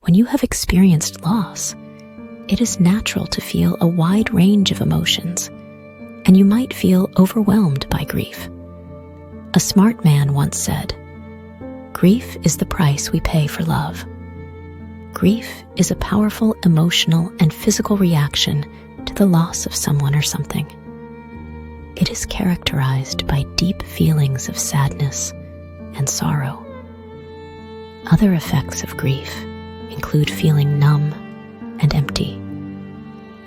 When you have experienced loss, it is natural to feel a wide range of emotions, and you might feel overwhelmed by grief. A smart man once said, "Grief is the price we pay for love." Grief is a powerful emotional and physical reaction to the loss of someone or something. It is characterized by deep feelings of sadness and sorrow. Other effects of grief include feeling numb and empty,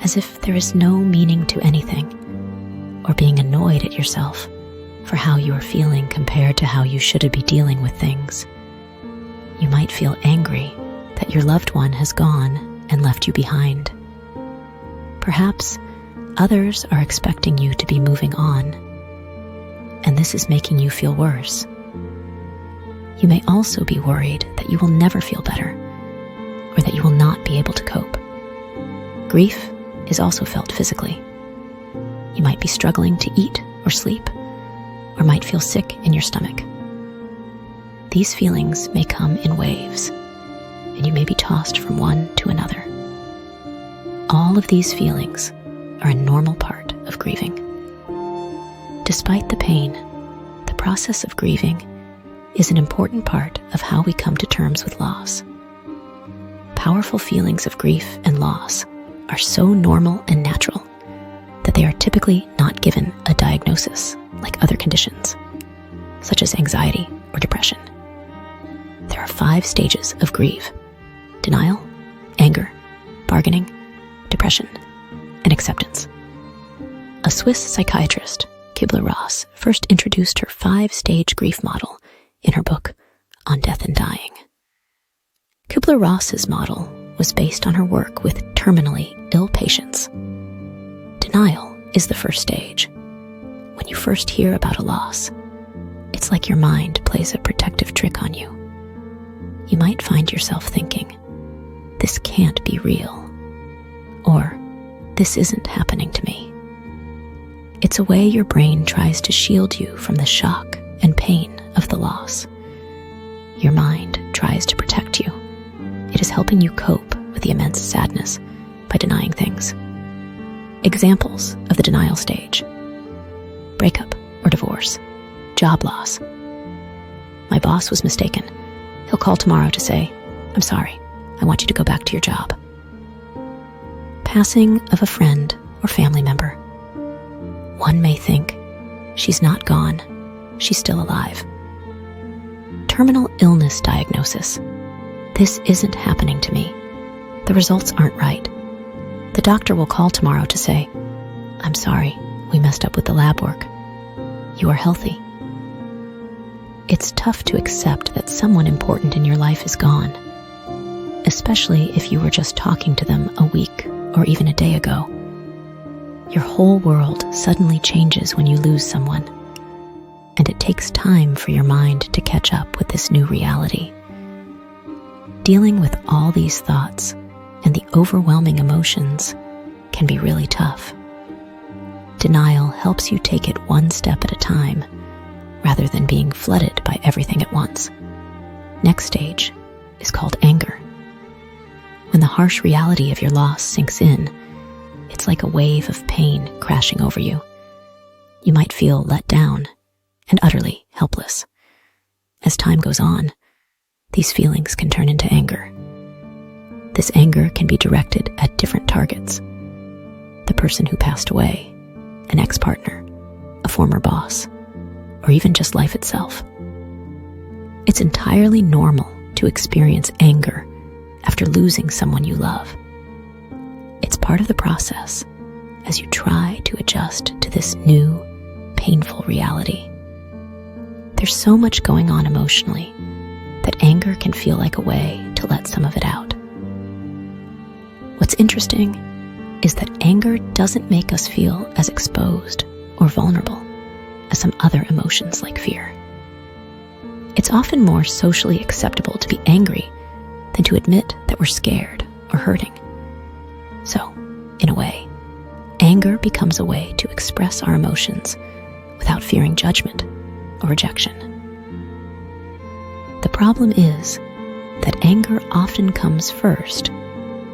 as if there is no meaning to anything, or being annoyed at yourself for how you are feeling compared to how you should be dealing with things. You might feel angry that your loved one has gone and left you behind. Perhaps others are expecting you to be moving on, and this is making you feel worse. You may also be worried that you will never feel better, or that you will not be able to cope. Grief is also felt physically. You might be struggling to eat or sleep, or might feel sick in your stomach. These feelings may come in waves, and you may be tossed from one to another. All of these feelings are a normal part of grieving. Despite the pain, the process of grieving is an important part of how we come to terms with loss. Powerful feelings of grief and loss are so normal and natural that they are typically not given a diagnosis like other conditions, such as anxiety or depression. There are 5 stages of grief: denial, anger, bargaining, depression, and acceptance. A Swiss psychiatrist, Kübler-Ross, first introduced her 5-stage grief model in her book On Death and Dying. Kübler-Ross's model was based on her work with terminally ill patients. Denial is the first stage. When you first hear about a loss, it's like your mind plays a protective trick on you. You might find yourself thinking, "This can't be real," or "This isn't happening to me." It's a way your brain tries to shield you from the shock and pain of the loss. Your mind tries to protect you. It is helping you cope with the immense sadness by denying things. Examples of the denial stage: breakup or divorce, job loss. My boss was mistaken. He'll call tomorrow to say, "I'm sorry, I want you to go back to your job." Passing of a friend or family member. One may think, "She's not gone, she's still alive." Terminal illness diagnosis. "This isn't happening to me. The results aren't right. The doctor will call tomorrow to say, 'I'm sorry, we messed up with the lab work. You are healthy.'" It's tough to accept that someone important in your life is gone, especially if you were just talking to them a week or even a day ago. Your whole world suddenly changes when you lose someone, and it takes time for your mind to catch up with this new reality. Dealing with all these thoughts and the overwhelming emotions can be really tough. Denial helps you take it one step at a time, rather than being flooded by everything at once. Next stage is called anger. When the harsh reality of your loss sinks in, it's like a wave of pain crashing over you. You might feel let down and utterly helpless. As time goes on, these feelings can turn into anger. This anger can be directed at different targets: the person who passed away, an ex-partner, a former boss, or even just life itself. It's entirely normal to experience anger after losing someone you love. It's part of the process as you try to adjust to this new, painful reality. There's so much going on emotionally that anger can feel like a way to let some of it out. What's interesting is that anger doesn't make us feel as exposed or vulnerable as some other emotions like fear. It's often more socially acceptable to be angry than to admit that we're scared or hurting. So, in a way, anger becomes a way to express our emotions without fearing judgment or rejection. The problem is that anger often comes first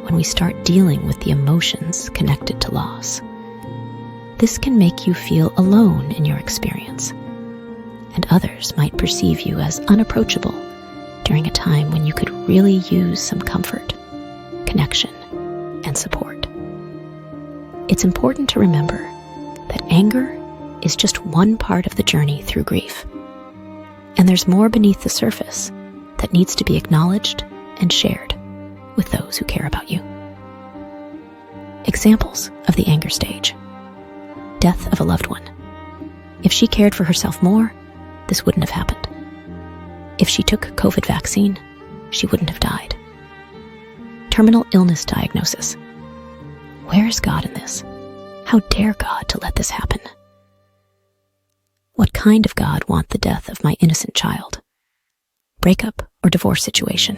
when we start dealing with the emotions connected to loss. This can make you feel alone in your experience, and others might perceive you as unapproachable during a time when you could really use some comfort, connection, and support. It's important to remember that anger is just one part of the journey through grief, and there's more beneath the surface that needs to be acknowledged and shared with those who care about you. Examples of the anger stage. Death of a loved one. If she cared for herself more, this wouldn't have happened. If she took COVID vaccine, she wouldn't have died. Terminal illness diagnosis. Where is God in this? How dare God to let this happen? What kind of God want the death of my innocent child? Breakup or divorce situation.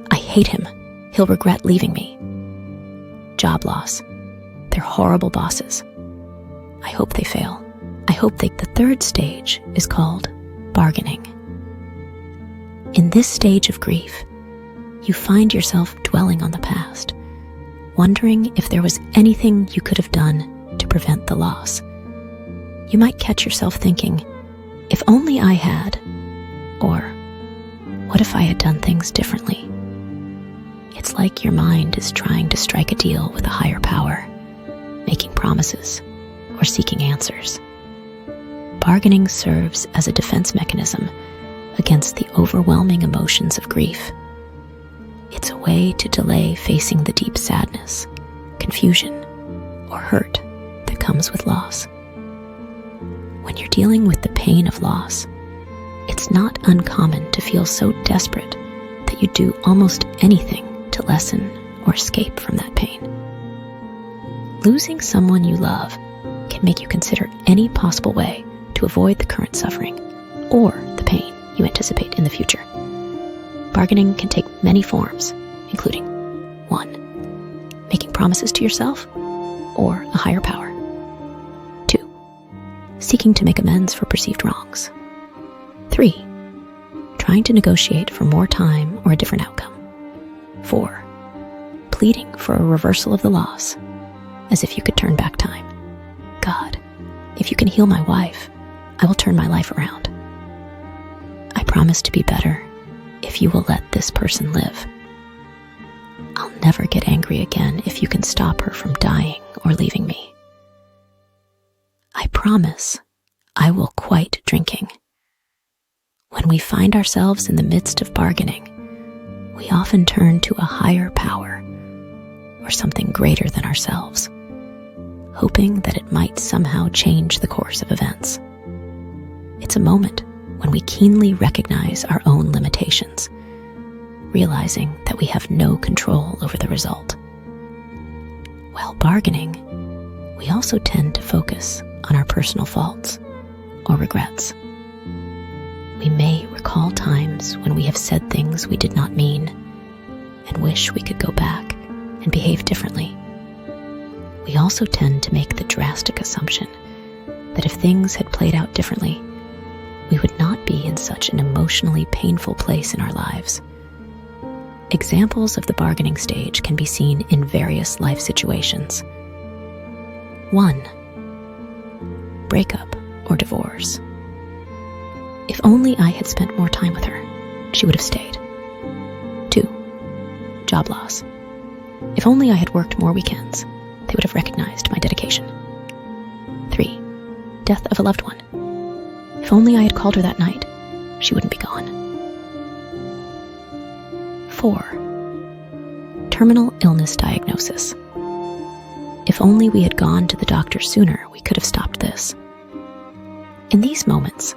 I hate him. He'll regret leaving me. Job loss. They're horrible bosses. I hope they fail. The third stage is called bargaining. In this stage of grief, you find yourself dwelling on the past, wondering if there was anything you could have done to prevent the loss. You might catch yourself thinking, if only I had, or what if I had done things differently? It's like your mind is trying to strike a deal with a higher power, making promises or seeking answers. Bargaining serves as a defense mechanism against the overwhelming emotions of grief. It's a way to delay facing the deep sadness, confusion, or hurt that comes with loss. When you're dealing with the pain of loss, it's not uncommon to feel so desperate that you do almost anything to lessen or escape from that pain. Losing someone you love can make you consider any possible way to avoid the current suffering or the pain you anticipate in the future. Bargaining can take many forms, including 1. Making promises to yourself or a higher power. 2. Seeking to make amends for perceived wrongs. 3. Trying to negotiate for more time or a different outcome. 4. Pleading for a reversal of the loss, as if you could turn back time. God, if you can heal my wife, I will turn my life around. I promise to be better if you will let this person live. I'll never get angry again if you can stop her from dying or leaving me. I promise I will quit drinking. When we find ourselves in the midst of bargaining, we often turn to a higher power or something greater than ourselves, hoping that it might somehow change the course of events. It's a moment when we keenly recognize our own limitations, realizing that we have no control over the result. While bargaining, we also tend to focus on our personal faults or regrets. We may recall times when we have said things we did not mean and wish we could go back and behave differently. We also tend to make the drastic assumption that if things had played out differently, we would not be in such an emotionally painful place in our lives. Examples of the bargaining stage can be seen in various life situations. 1. Breakup or divorce. If only I had spent more time with her, she would have stayed. 2. Job loss. If only I had worked more weekends, they would have recognized my dedication. 3. Death of a loved one. If only I had called her that night, she wouldn't be gone. 4. Terminal illness diagnosis. If only we had gone to the doctor sooner, we could have stopped this. In these moments,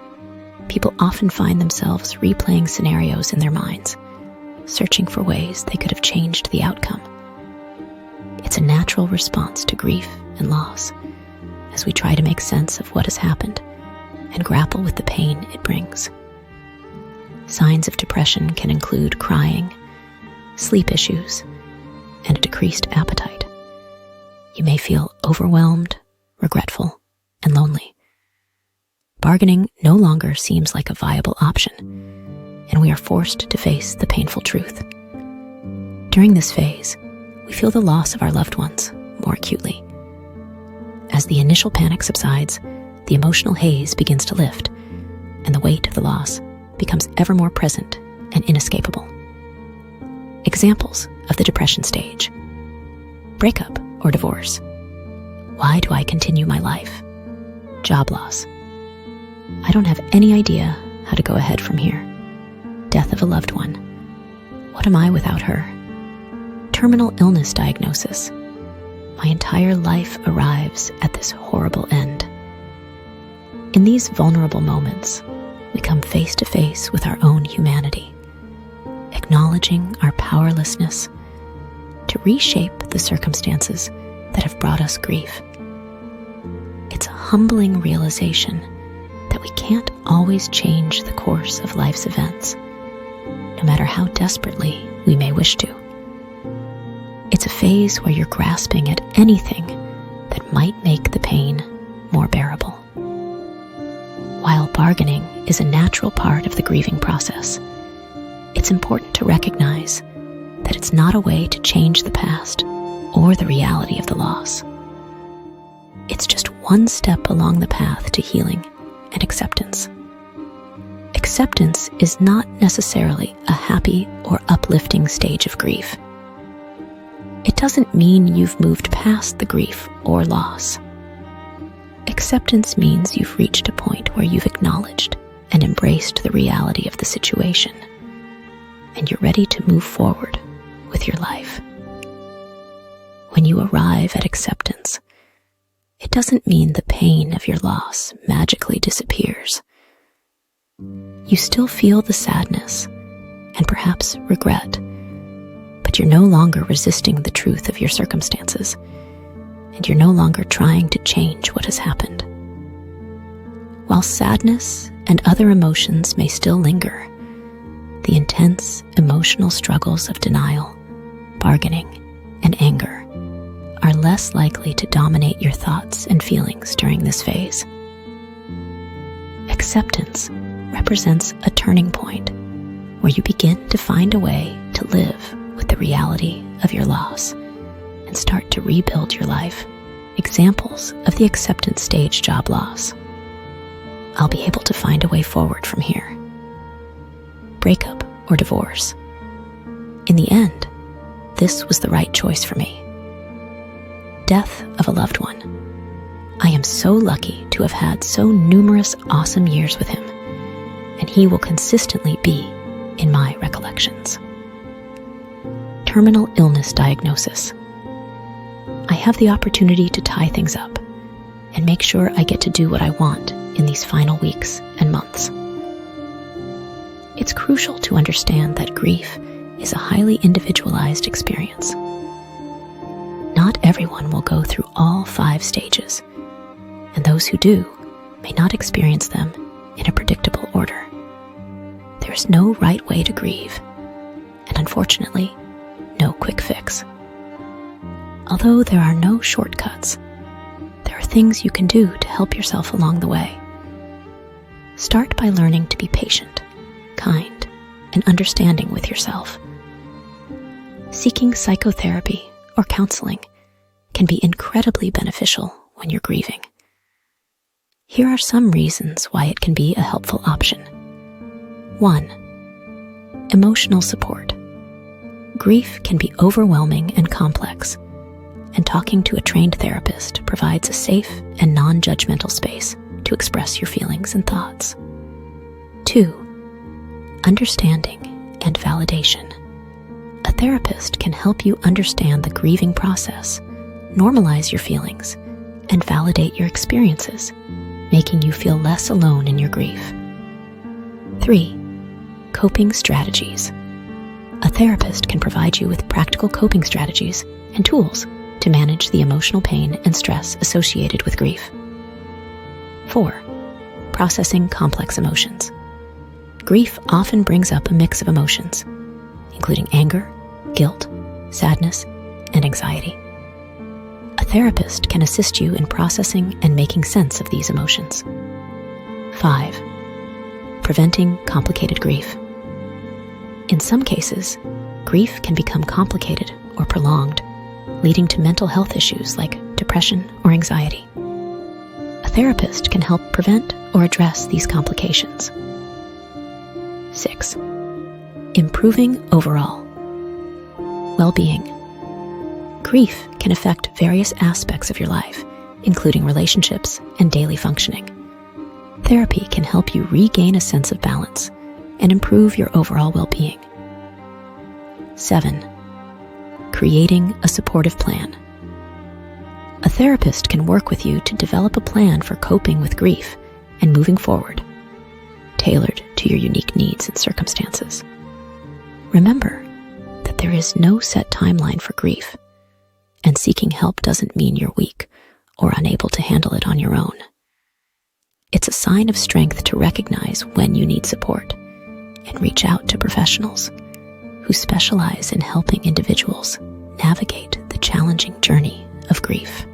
people often find themselves replaying scenarios in their minds, searching for ways they could have changed the outcome. It's a natural response to grief and loss, as we try to make sense of what has happened and grapple with the pain it brings. Signs of depression can include crying, sleep issues, and a decreased appetite. You may feel overwhelmed, regretful, and lonely. Bargaining no longer seems like a viable option, and and we are forced to face the painful truth. During this phase, we feel the loss of our loved ones more acutely. As the initial panic subsides, the emotional haze begins to lift, and the weight of the loss becomes ever more present and inescapable. Examples of the depression stage: breakup or divorce. Why do I continue my life? Job loss. I don't have any idea how to go ahead from here. Death of a loved one. What am I without her? Terminal illness diagnosis. My entire life arrives at this horrible end. In these vulnerable moments, we come face to face with our own humanity, acknowledging our powerlessness to reshape the circumstances that have brought us grief. It's a humbling realization that we can't always change the course of life's events, no matter how desperately we may wish to. It's a phase where you're grasping at anything that might make the pain more bearable. While bargaining is a natural part of the grieving process, it's important to recognize that it's not a way to change the past or the reality of the loss. It's just one step along the path to healing and acceptance. Acceptance is not necessarily a happy or uplifting stage of grief. It doesn't mean you've moved past the grief or loss. Acceptance means you've reached a point where you've acknowledged and embraced the reality of the situation, and you're ready to move forward with your life. When you arrive at acceptance, it doesn't mean the pain of your loss magically disappears. You still feel the sadness and perhaps regret, but you're no longer resisting the truth of your circumstances, and you're no longer trying to change what has happened. While sadness and other emotions may still linger, the intense emotional struggles of denial, bargaining, and anger are less likely to dominate your thoughts and feelings during this phase. Acceptance represents a turning point where you begin to find a way to live with the reality of your loss and start to rebuild your life. Examples of the acceptance stage: job loss. I'll be able to find a way forward from here. Breakup or divorce. In the end, this was the right choice for me. Death of a loved one. I am so lucky to have had so numerous awesome years with him, and he will consistently be in my recollections. Terminal illness diagnosis. I have the opportunity to tie things up and make sure I get to do what I want in these final weeks and months. It's crucial to understand that grief is a highly individualized experience. Not everyone will go through all 5 stages, and those who do may not experience them in a predictable order. There is no right way to grieve, and unfortunately, no quick fix. Although there are no shortcuts, there are things you can do to help yourself along the way. Start by learning to be patient, kind, and understanding with yourself. Seeking psychotherapy or counseling can be incredibly beneficial when you're grieving. Here are some reasons why it can be a helpful option. 1. Emotional support. Grief can be overwhelming and complex, and talking to a trained therapist provides a safe and non-judgmental space to express your feelings and thoughts. 2. Understanding and validation. A therapist can help you understand the grieving process, normalize your feelings, and validate your experiences, making you feel less alone in your grief. 3. Coping strategies. A therapist can provide you with practical coping strategies and tools to manage the emotional pain and stress associated with grief. 4. Processing complex emotions. Grief often brings up a mix of emotions, including anger, guilt, sadness, and anxiety. A therapist can assist you in processing and making sense of these emotions. 5. Preventing complicated grief. In some cases, grief can become complicated or prolonged, leading to mental health issues like depression or anxiety. A therapist can help prevent or address these complications. 6. Improving overall well-being. Grief can affect various aspects of your life, including relationships and daily functioning. Therapy can help you regain a sense of balance and improve your overall well-being. 7. Creating a supportive plan. A therapist can work with you to develop a plan for coping with grief and moving forward, tailored to your unique needs and circumstances. Remember that there is no set timeline for grief, and seeking help doesn't mean you're weak or unable to handle it on your own. It's a sign of strength to recognize when you need support and reach out to professionals who specialize in helping individuals navigate the challenging journey of grief.